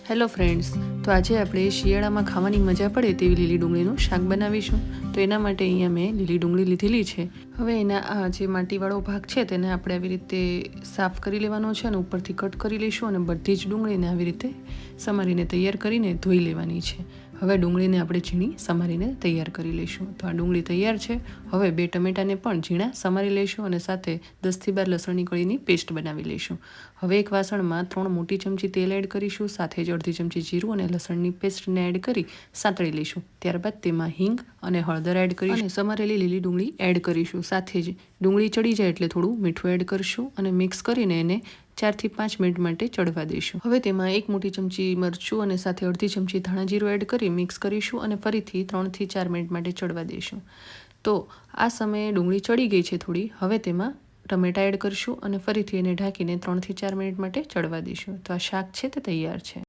Hello friends, તો આજે આપણે શિયાળામાં ખાવાની મજા પડે તેવી લીલી ડુંગળીનું શાક બનાવીશું. તો એના માટે અહીંયા મેં લીલી ડુંગળી લીધેલી છે. હવે એના આ જે માટીવાળો ભાગ છે તેને આપણે આવી રીતે સાફ કરી લેવાનો છે અને ઉપરથી કટ કરી લઈશું અને બધી જ ડુંગળીને આવી રીતે સમારીને તૈયાર કરીને ધોઈ લેવાની છે. હવે ડુંગળીને આપણે ઝીણી સમારીને તૈયાર કરી લઈશું. તો આ ડુંગળી તૈયાર છે. હવે 2 ટમેટાને પણ ઝીણા સમારી લઈશું અને સાથે 10થી 12 લસણની કળીની પેસ્ટ બનાવી લઈશું. હવે એક વાસણમાં 3 મોટી ચમચી તેલ એડ કરીશું. સાથે જ અડધી ચમચી જીરું અને લસણની પેસ્ટને એડ કરી સાંતળી લઈશું. ત્યારબાદ તેમાં હિંગ અને હળદર એડ કરીશું અને સમારેલી લીલી ડુંગળી એડ કરીશું. સાથે જ ડુંગળી ચડી જાય એટલે થોડું મીઠું એડ કરીશું અને મિક્સ કરીને એને 4 થી 5 મિનિટ માટે ચડવા દઈશું. હવે તેમાં 1 મોટી ચમચી મરચું અને સાથે અડધી ચમચી ધાણા જીરું એડ કરી મિક્સ કરીશું અને ફરીથી 3 થી 4 મિનિટ માટે ચડવા દઈશું. તો આ સમયે ડુંગળી ચડી ગઈ છે થોડી. હવે તેમાં ટમેટા એડ કરીશું અને ફરીથી એને ઢાંકીને 3 થી 4 મિનિટ માટે ચડવા દઈશું. તો આ શાક છે તે તૈયાર છે.